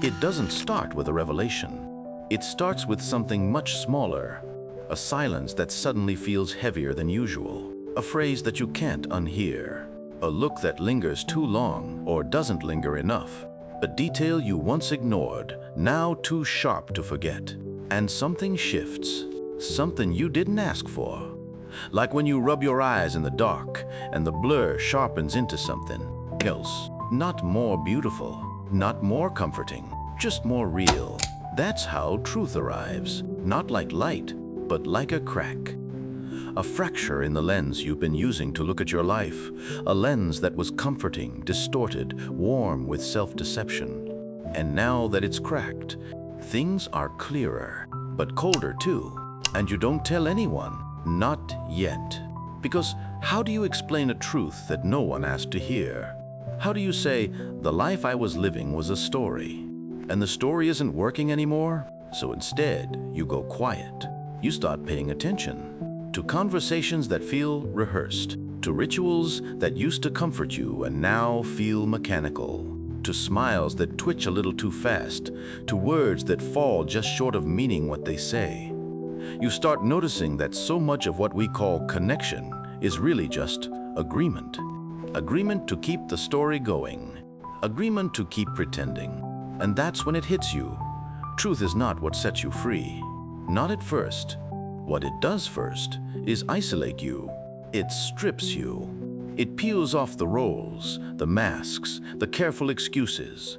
It doesn't start with a revelation. It starts with something much smaller, a silence that suddenly feels heavier than usual, a phrase that you can't unhear, a look that lingers too long or doesn't linger enough, a detail you once ignored, now too sharp to forget. And something shifts, something you didn't ask for. Like when you rub your eyes in the dark and the blur sharpens into something else. Not more beautiful, not more comforting, just more real. That's how truth arrives, not like light, but like a crack. A fracture in the lens you've been using to look at your life, a lens that was comforting, distorted, warm with self-deception. And now that it's cracked, things are clearer, but colder too. And you don't tell anyone, not yet. Because how do you explain a truth that no one asked to hear? How do you say, the life I was living was a story, and the story isn't working anymore? So instead, you go quiet. You start paying attention to conversations that feel rehearsed, to rituals that used to comfort you and now feel mechanical, to smiles that twitch a little too fast, to words that fall just short of meaning what they say. You start noticing that so much of what we call connection is really just agreement. Agreement to keep the story going, agreement to keep pretending. And that's when it hits you. Truth is not what sets you free. Not at first. What it does first is isolate you. It strips you. It peels off the roles, the masks, the careful excuses.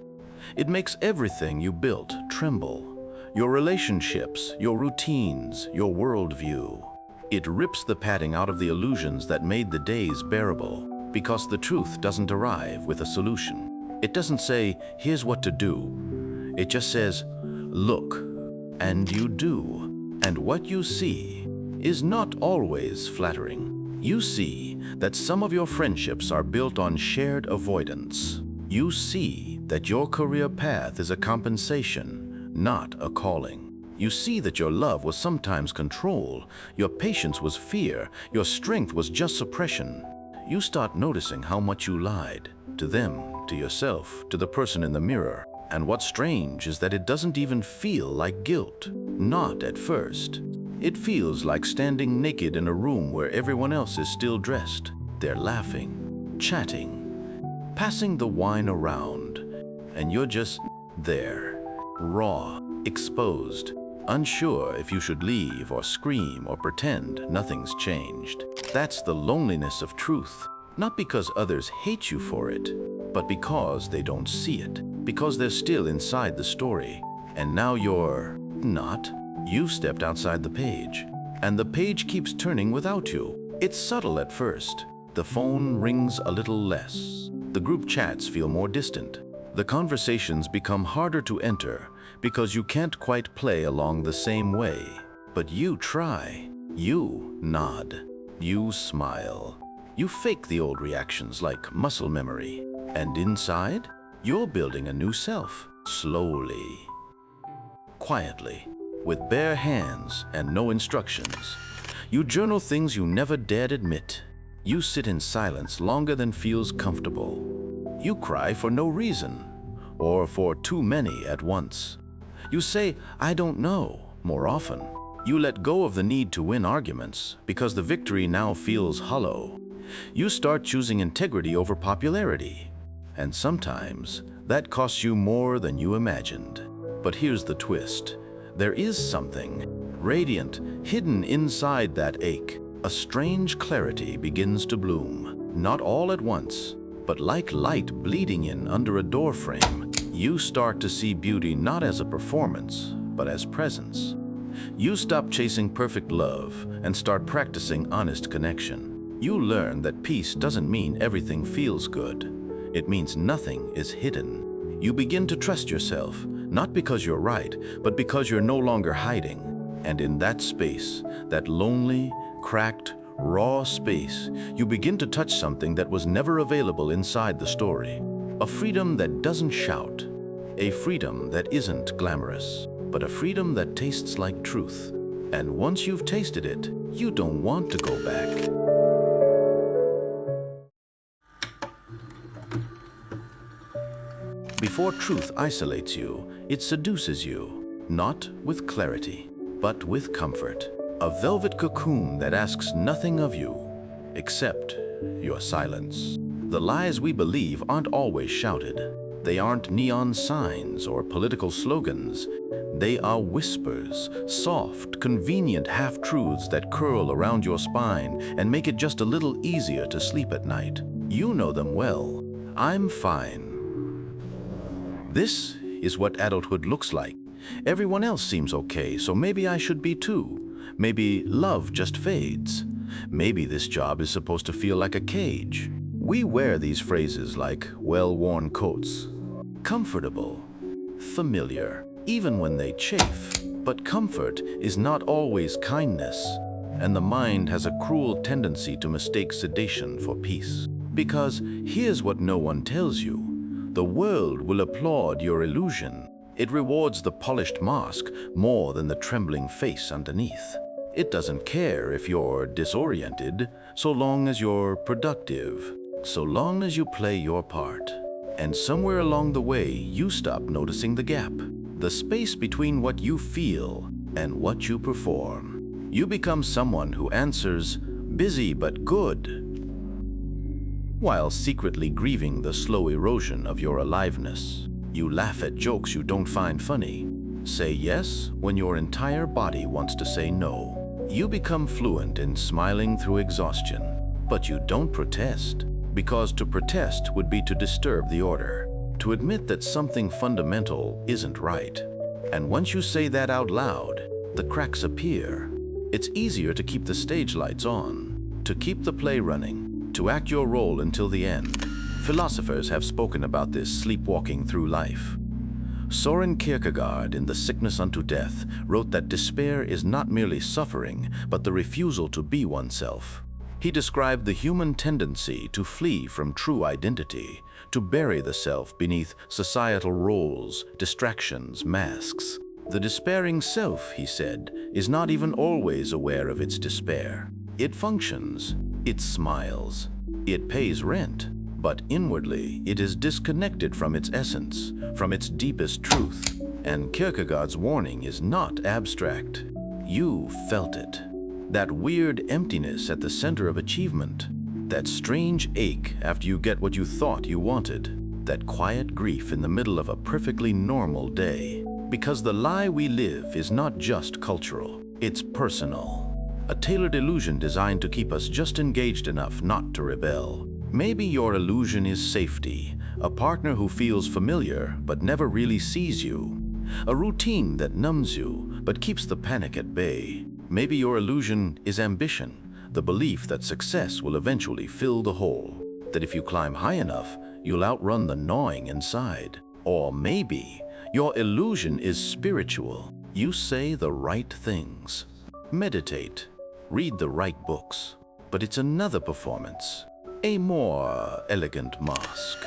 It makes everything you built tremble. Your relationships, your routines, your worldview. It rips the padding out of the illusions that made the days bearable, because the truth doesn't arrive with a solution. It doesn't say, here's what to do. It just says, look, and you do. And what you see is not always flattering. You see that some of your friendships are built on shared avoidance. You see that your career path is a compensation, not a calling. You see that your love was sometimes control, your patience was fear, your strength was just suppression. You start noticing how much you lied, to them, to yourself, to the person in the mirror. And what's strange is that it doesn't even feel like guilt. Not at first. It feels like standing naked in a room where everyone else is still dressed. They're laughing, chatting, passing the wine around, and you're just there, raw, exposed, unsure if you should leave or scream or pretend nothing's changed. That's the loneliness of truth. Not because others hate you for it, but because they don't see it. Because they're still inside the story. And now you're not. You've stepped outside the page. And the page keeps turning without you. It's subtle at first. The phone rings a little less. The group chats feel more distant. The conversations become harder to enter because you can't quite play along the same way. But you try. You nod. You smile. You fake the old reactions like muscle memory. And inside, you're building a new self, slowly, quietly, with bare hands and no instructions. You journal things you never dared admit. You sit in silence longer than feels comfortable. You cry for no reason, or for too many at once. You say, I don't know, more often. You let go of the need to win arguments because the victory now feels hollow. You start choosing integrity over popularity. And sometimes that costs you more than you imagined. But here's the twist. There is something radiant, hidden inside that ache. A strange clarity begins to bloom. Not all at once, but like light bleeding in under a door frame. You start to see beauty not as a performance, but as presence. You stop chasing perfect love and start practicing honest connection. You learn that peace doesn't mean everything feels good. It means nothing is hidden. You begin to trust yourself, not because you're right, but because you're no longer hiding. And in that space, that lonely, cracked, raw space, you begin to touch something that was never available inside the story. A freedom that doesn't shout. A freedom that isn't glamorous, but a freedom that tastes like truth. And once you've tasted it, you don't want to go back. Before truth isolates you, it seduces you, not with clarity, but with comfort. A velvet cocoon that asks nothing of you, except your silence. The lies we believe aren't always shouted. They aren't neon signs or political slogans. They are whispers, soft, convenient half-truths that curl around your spine and make it just a little easier to sleep at night. You know them well. I'm fine. This is what adulthood looks like. Everyone else seems okay, so maybe I should be too. Maybe love just fades. Maybe this job is supposed to feel like a cage. We wear these phrases like well-worn coats. Comfortable, familiar, even when they chafe. But comfort is not always kindness, and the mind has a cruel tendency to mistake sedation for peace. Because here's what no one tells you. The world will applaud your illusion. It rewards the polished mask more than the trembling face underneath. It doesn't care if you're disoriented, so long as you're productive, so long as you play your part. And somewhere along the way, you stop noticing the gap, the space between what you feel and what you perform. You become someone who answers, busy but good, while secretly grieving the slow erosion of your aliveness. You laugh at jokes you don't find funny. Say yes when your entire body wants to say no. You become fluent in smiling through exhaustion, but you don't protest, because to protest would be to disturb the order, to admit that something fundamental isn't right. And once you say that out loud, the cracks appear. It's easier to keep the stage lights on, to keep the play running, to act your role until the end. Philosophers have spoken about this sleepwalking through life. Soren Kierkegaard, in The Sickness Unto Death, wrote that despair is not merely suffering, but the refusal to be oneself. He described the human tendency to flee from true identity, to bury the self beneath societal roles, distractions, masks. The despairing self, he said, is not even always aware of its despair. It functions, it smiles, it pays rent. But inwardly, it is disconnected from its essence, from its deepest truth. And Kierkegaard's warning is not abstract. You felt it. That weird emptiness at the center of achievement. That strange ache after you get what you thought you wanted. That quiet grief in the middle of a perfectly normal day. Because the lie we live is not just cultural, it's personal. A tailored illusion designed to keep us just engaged enough not to rebel. Maybe your illusion is safety, a partner who feels familiar but never really sees you, a routine that numbs you but keeps the panic at bay. Maybe your illusion is ambition, the belief that success will eventually fill the hole, that if you climb high enough, you'll outrun the gnawing inside. Or maybe your illusion is spiritual. You say the right things, meditate, read the right books, but it's another performance. A more elegant mask.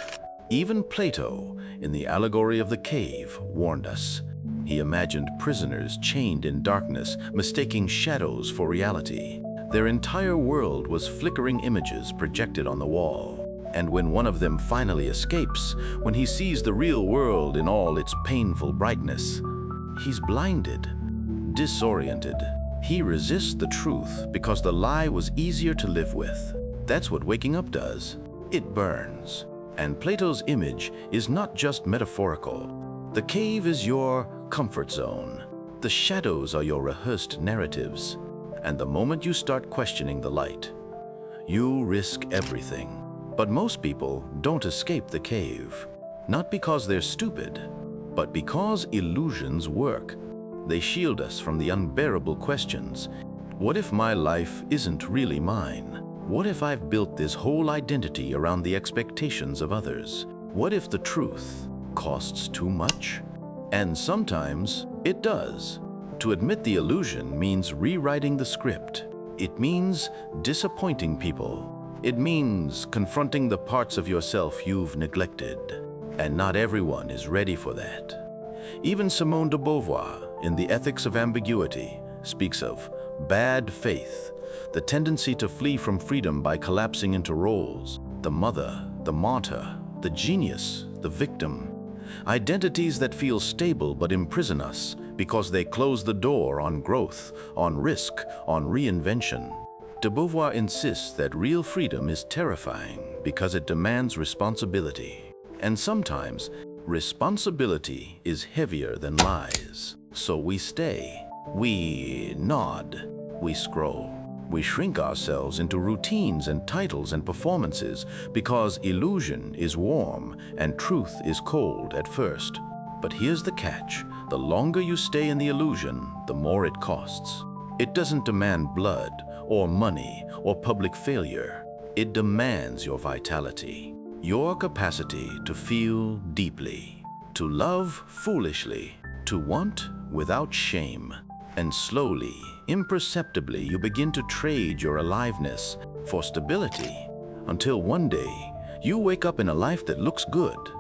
Even Plato, in the allegory of the cave, warned us. He imagined prisoners chained in darkness, mistaking shadows for reality. Their entire world was flickering images projected on the wall. And when one of them finally escapes, when he sees the real world in all its painful brightness, he's blinded, disoriented. He resists the truth because the lie was easier to live with. That's what waking up does. It burns. And Plato's image is not just metaphorical. The cave is your comfort zone. The shadows are your rehearsed narratives. And the moment you start questioning the light, you risk everything. But most people don't escape the cave. Not because they're stupid, but because illusions work. They shield us from the unbearable questions. What if my life isn't really mine? What if I've built this whole identity around the expectations of others? What if the truth costs too much? And sometimes it does. To admit the illusion means rewriting the script. It means disappointing people. It means confronting the parts of yourself you've neglected. And not everyone is ready for that. Even Simone de Beauvoir, in The Ethics of Ambiguity, speaks of bad faith, the tendency to flee from freedom by collapsing into roles, the mother, the martyr, the genius, the victim. Identities that feel stable but imprison us because they close the door on growth, on risk, on reinvention. De Beauvoir insists that real freedom is terrifying because it demands responsibility. And sometimes, responsibility is heavier than lies. So we stay, we nod, we scroll. We shrink ourselves into routines and titles and performances because illusion is warm and truth is cold at first. But here's the catch. The longer you stay in the illusion, the more it costs. It doesn't demand blood or money or public failure. It demands your vitality, your capacity to feel deeply, to love foolishly, to want without shame. And slowly, imperceptibly, you begin to trade your aliveness for stability until one day you wake up in a life that looks good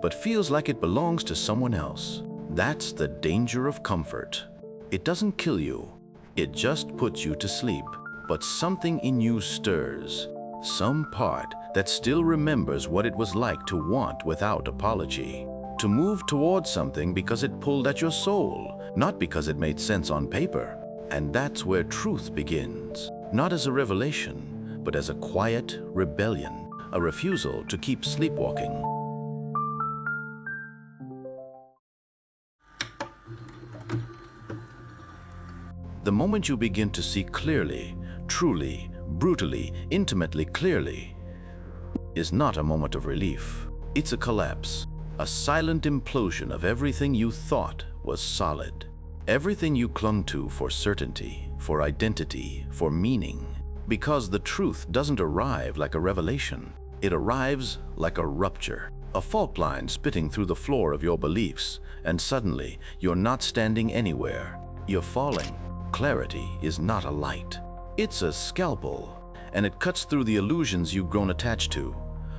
but feels like it belongs to someone else. That's the danger of comfort. It doesn't kill you, it just puts you to sleep. But something in you stirs, some part that still remembers what it was like to want without apology, to move towards something because it pulled at your soul, not because it made sense on paper. And that's where truth begins, not as a revelation, but as a quiet rebellion, a refusal to keep sleepwalking. The moment you begin to see clearly, truly, brutally, intimately clearly, is not a moment of relief. It's a collapse, a silent implosion of everything you thought was solid. Everything you clung to for certainty, for identity, for meaning. Because the truth doesn't arrive like a revelation. It arrives like a rupture, a fault line spitting through the floor of your beliefs, and suddenly you're not standing anywhere. You're falling. Clarity is not a light. It's a scalpel, and it cuts through the illusions you've grown attached to.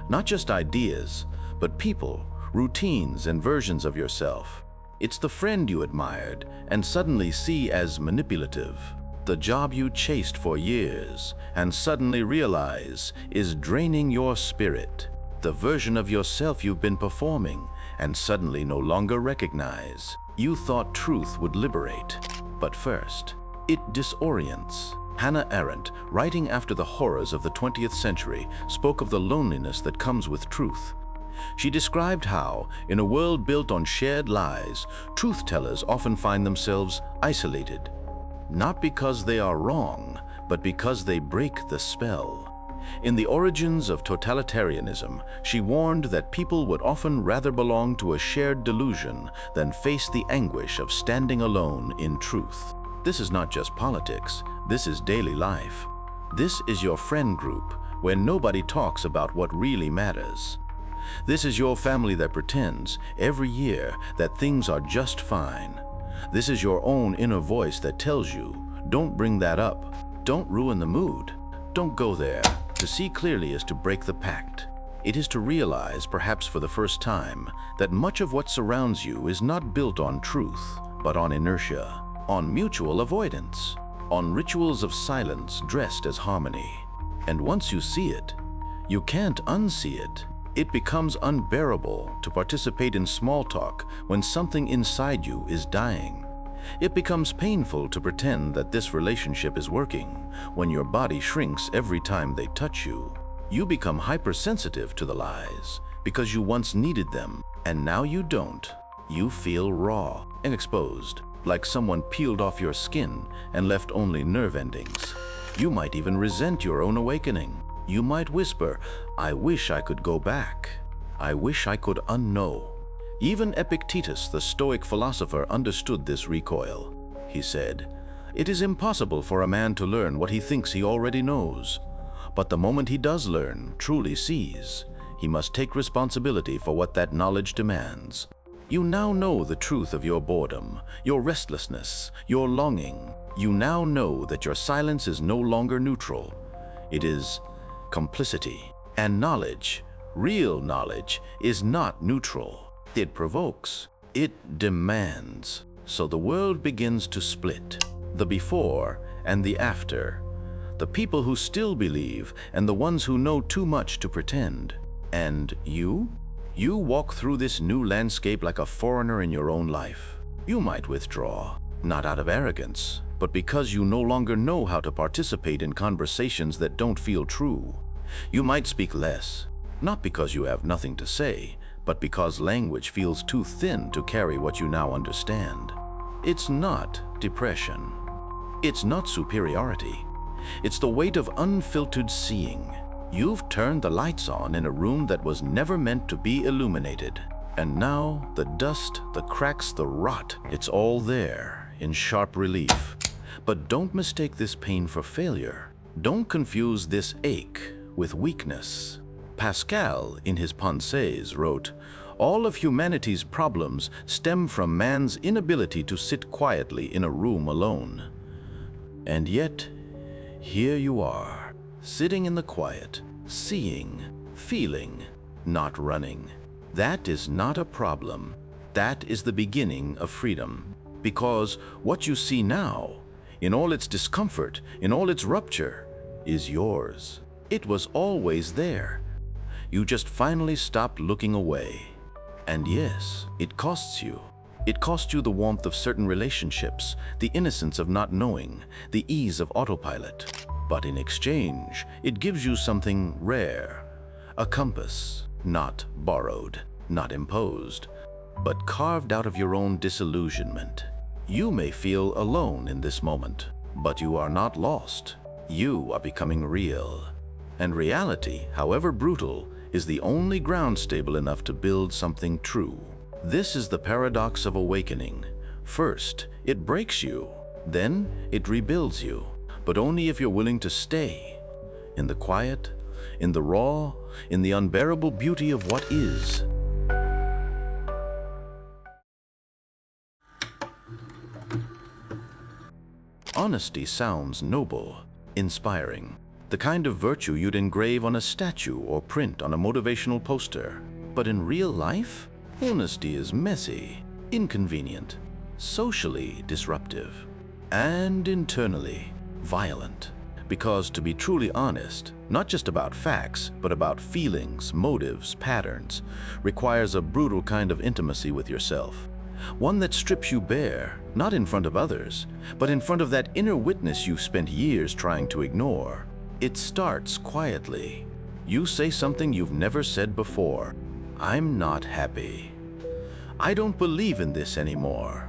Not just ideas, but people, routines, and versions of yourself. It's the friend you admired and suddenly see as manipulative. The job you chased for years and suddenly realize is draining your spirit. The version of yourself you've been performing and suddenly no longer recognize. You thought truth would liberate, but first, it disorients. Hannah Arendt, writing after the horrors of the 20th century, spoke of the loneliness that comes with truth. She described how, in a world built on shared lies, truth-tellers often find themselves isolated. Not because they are wrong, but because they break the spell. In The Origins of Totalitarianism, she warned that people would often rather belong to a shared delusion than face the anguish of standing alone in truth. This is not just politics, this is daily life. This is your friend group, where nobody talks about what really matters. This is your family that pretends, every year, that things are just fine. This is your own inner voice that tells you, don't bring that up, don't ruin the mood, don't go there. To see clearly is to break the pact. It is to realize, perhaps for the first time, that much of what surrounds you is not built on truth, but on inertia, on mutual avoidance, on rituals of silence dressed as harmony. And once you see it, you can't unsee it. It becomes unbearable to participate in small talk when something inside you is dying. It becomes painful to pretend that this relationship is working when your body shrinks every time they touch you. You become hypersensitive to the lies because you once needed them, and now you don't. You feel raw and exposed, like someone peeled off your skin and left only nerve endings. You might even resent your own awakening. You might whisper, I wish I could go back. I wish I could unknow. Even Epictetus, the Stoic philosopher, understood this recoil. He said, it is impossible for a man to learn what he thinks he already knows. But the moment he does learn, truly sees, he must take responsibility for what that knowledge demands. You now know the truth of your boredom, your restlessness, your longing. You now know that your silence is no longer neutral. It is complicity. And knowledge, real knowledge, is not neutral. It provokes. It demands. So the world begins to split. The before and the after. The people who still believe and the ones who know too much to pretend. And you? You walk through this new landscape like a foreigner in your own life. You might withdraw, not out of arrogance, but because you no longer know how to participate in conversations that don't feel true. You might speak less, not because you have nothing to say, but because language feels too thin to carry what you now understand. It's not depression. It's not superiority. It's the weight of unfiltered seeing. You've turned the lights on in a room that was never meant to be illuminated. And now the dust, the cracks, the rot, it's all there in sharp relief. But don't mistake this pain for failure. Don't confuse this ache with weakness. Pascal, in his Pensées, wrote, "All of humanity's problems stem from man's inability to sit quietly in a room alone." And yet, here you are, sitting in the quiet, seeing, feeling, not running. That is not a problem. That is the beginning of freedom. Because what you see now, in all its discomfort, in all its rupture, is yours. It was always there. You just finally stopped looking away. And yes, it costs you. It cost you the warmth of certain relationships, the innocence of not knowing, the ease of autopilot. But in exchange, it gives you something rare, a compass, not borrowed, not imposed, but carved out of your own disillusionment. You may feel alone in this moment, but you are not lost. You are becoming real. And reality, however brutal, is the only ground stable enough to build something true. This is the paradox of awakening. First, it breaks you. Then, it rebuilds you. But only if you're willing to stay. In the quiet, in the raw, in the unbearable beauty of what is. Honesty sounds noble, inspiring. The kind of virtue you'd engrave on a statue or print on a motivational poster. But in real life, honesty is messy, inconvenient, socially disruptive, and internally violent. Because to be truly honest, not just about facts, but about feelings, motives, patterns, requires a brutal kind of intimacy with yourself. One that strips you bare, not in front of others, but in front of that inner witness you've spent years trying to ignore. It starts quietly. You say something you've never said before. "I'm not happy. I don't believe in this anymore.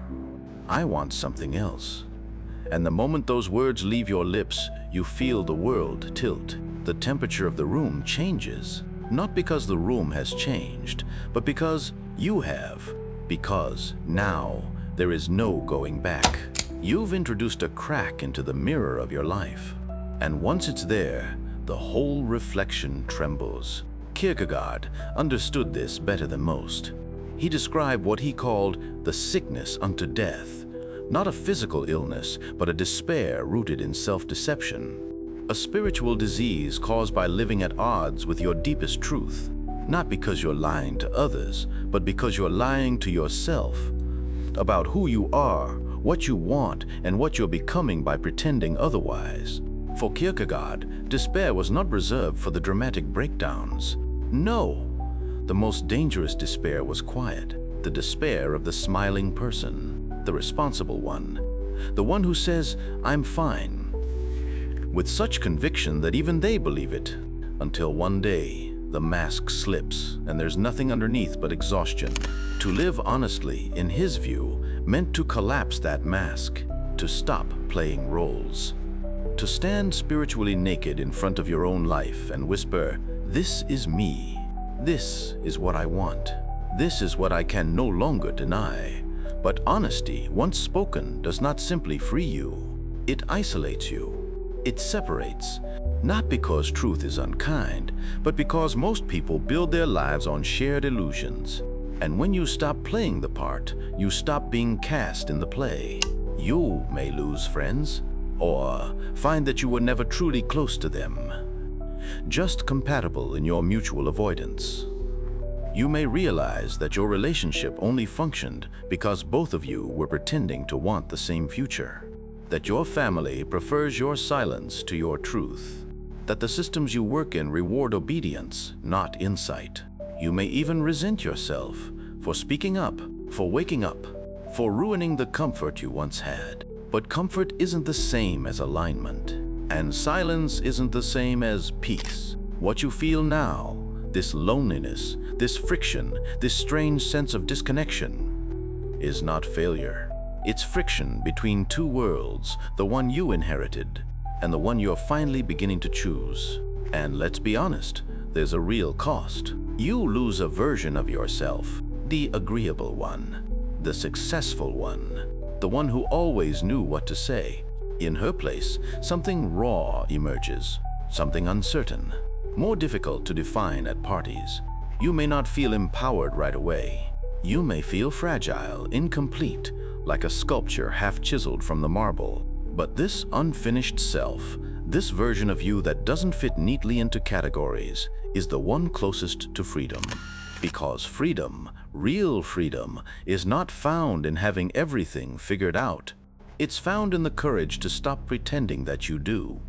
I want something else." And the moment those words leave your lips, you feel the world tilt. The temperature of the room changes, not because the room has changed, but because you have. Because now there is no going back. You've introduced a crack into the mirror of your life. And once it's there, the whole reflection trembles. Kierkegaard understood this better than most. He described what he called the sickness unto death. Not a physical illness, but a despair rooted in self-deception. A spiritual disease caused by living at odds with your deepest truth. Not because you're lying to others, but because you're lying to yourself. About who you are, what you want, and what you're becoming by pretending otherwise. For Kierkegaard, despair was not reserved for the dramatic breakdowns. No, the most dangerous despair was quiet. The despair of the smiling person. The responsible one, the one who says, "I'm fine," with such conviction that even they believe it, until one day the mask slips and there's nothing underneath but exhaustion. To live honestly, in his view, meant to collapse that mask, to stop playing roles, to stand spiritually naked in front of your own life and whisper, "This is me. This is what I want. This is what I can no longer deny." But honesty, once spoken, does not simply free you. It isolates you. It separates. Not because truth is unkind, but because most people build their lives on shared illusions. And when you stop playing the part, you stop being cast in the play. You may lose friends, or find that you were never truly close to them, just compatible in your mutual avoidance. You may realize that your relationship only functioned because both of you were pretending to want the same future. That your family prefers your silence to your truth. That the systems you work in reward obedience, not insight. You may even resent yourself for speaking up, for waking up, for ruining the comfort you once had. But comfort isn't the same as alignment, and silence isn't the same as peace. What you feel now, this loneliness, this friction, this strange sense of disconnection, is not failure. It's friction between two worlds, the one you inherited and the one you're finally beginning to choose. And let's be honest, there's a real cost. You lose a version of yourself, the agreeable one, the successful one, the one who always knew what to say. In her place, something raw emerges, something uncertain, more difficult to define at parties. You may not feel empowered right away. You may feel fragile, incomplete, like a sculpture half chiseled from the marble. But this unfinished self, this version of you that doesn't fit neatly into categories, is the one closest to freedom. Because freedom, real freedom, is not found in having everything figured out. It's found in the courage to stop pretending that you do.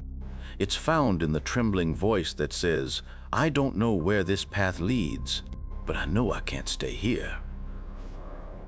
It's found in the trembling voice that says, I don't know where this path leads, but I know I can't stay here.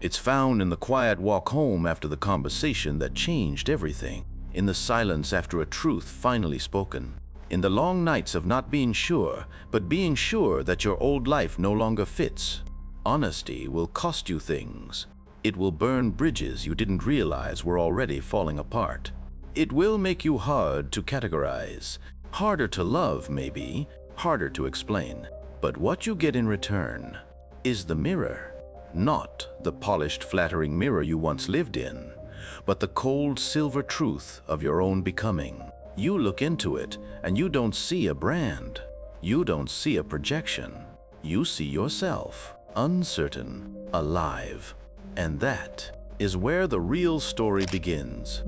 It's found in the quiet walk home after the conversation that changed everything, in the silence after a truth finally spoken, in the long nights of not being sure, but being sure that your old life no longer fits. Honesty will cost you things. It will burn bridges you didn't realize were already falling apart. It will make you hard to categorize, harder to love maybe, harder to explain. But what you get in return is the mirror. Not the polished, flattering mirror you once lived in, but the cold silver truth of your own becoming. You look into it and you don't see a brand. You don't see a projection. You see yourself, uncertain, alive. And that is where the real story begins.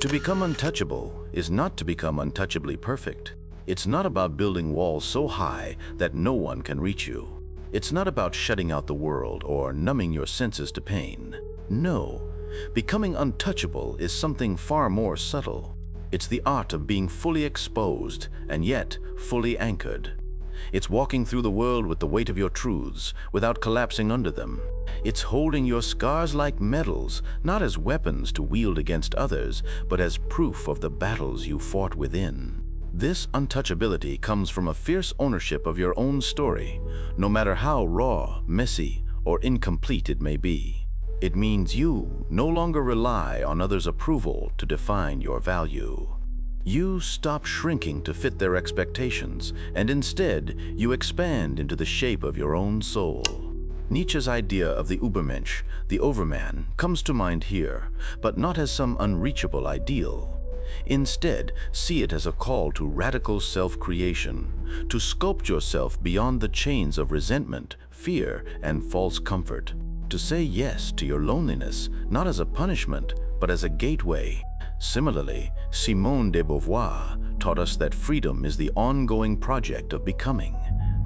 To become untouchable is not to become untouchably perfect. It's not about building walls so high that no one can reach you. It's not about shutting out the world or numbing your senses to pain. No, becoming untouchable is something far more subtle. It's the art of being fully exposed and yet fully anchored. It's walking through the world with the weight of your truths without collapsing under them. It's holding your scars like medals, not as weapons to wield against others, but as proof of the battles you fought within. This untouchability comes from a fierce ownership of your own story, no matter how raw, messy, or incomplete it may be. It means you no longer rely on others' approval to define your value. You stop shrinking to fit their expectations, and instead, you expand into the shape of your own soul. Nietzsche's idea of the Übermensch, the overman, comes to mind here, but not as some unreachable ideal. Instead, see it as a call to radical self-creation, to sculpt yourself beyond the chains of resentment, fear, and false comfort, to say yes to your loneliness, not as a punishment, but as a gateway. Similarly, Simone de Beauvoir taught us that freedom is the ongoing project of becoming,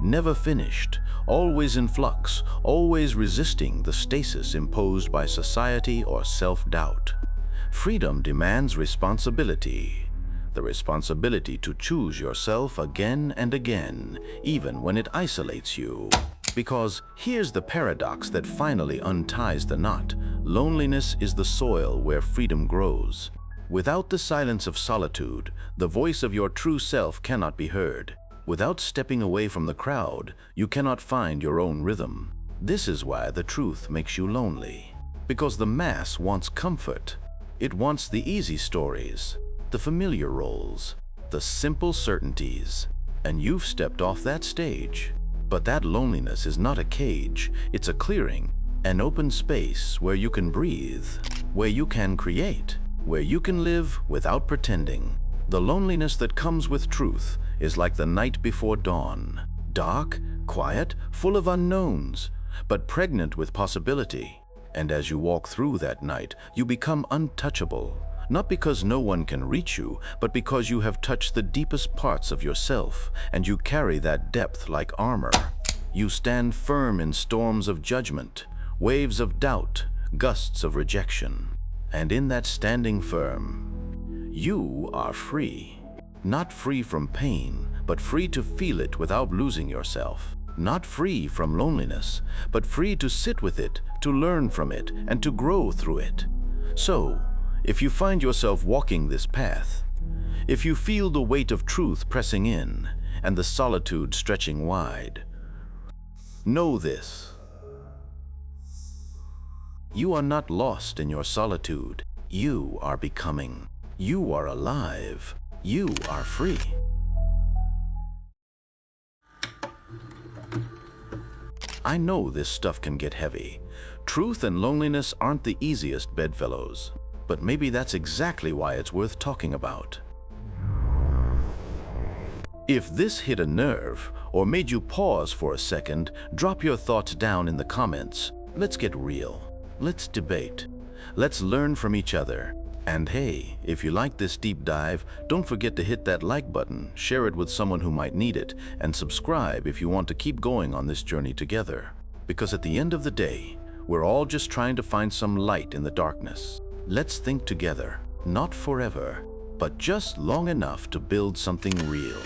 never finished, always in flux, always resisting the stasis imposed by society or self-doubt. Freedom demands responsibility, the responsibility to choose yourself again and again, even when it isolates you. Because here's the paradox that finally unties the knot. Loneliness is the soil where freedom grows. Without the silence of solitude, the voice of your true self cannot be heard. Without stepping away from the crowd, you cannot find your own rhythm. This is why the truth makes you lonely. Because the mass wants comfort. It wants the easy stories, the familiar roles, the simple certainties. And you've stepped off that stage. But that loneliness is not a cage, it's a clearing, an open space where you can breathe, where you can create, where you can live without pretending. The loneliness that comes with truth is like the night before dawn, dark, quiet, full of unknowns, but pregnant with possibility. And as you walk through that night, you become untouchable, not because no one can reach you, but because you have touched the deepest parts of yourself, and you carry that depth like armor. You stand firm in storms of judgment, waves of doubt, gusts of rejection. And in that standing firm, You are free. Not free from pain, but free to feel it without losing yourself. Not free from loneliness, but free to sit with it, to learn from it, and to grow through it. So, if you find yourself walking this path, if you feel the weight of truth pressing in and the solitude stretching wide, know this: you are not lost in your solitude. You are becoming. You are alive. You are free. I know this stuff can get heavy. Truth and loneliness aren't the easiest bedfellows, but maybe that's exactly why it's worth talking about. If this hit a nerve or made you pause for a second, drop your thoughts down in the comments. Let's get real. Let's debate. Let's learn from each other. And hey, if you like this deep dive, don't forget to hit that like button, share it with someone who might need it, and subscribe if you want to keep going on this journey together. Because at the end of the day, we're all just trying to find some light in the darkness. Let's think together, not forever, but just long enough to build something real.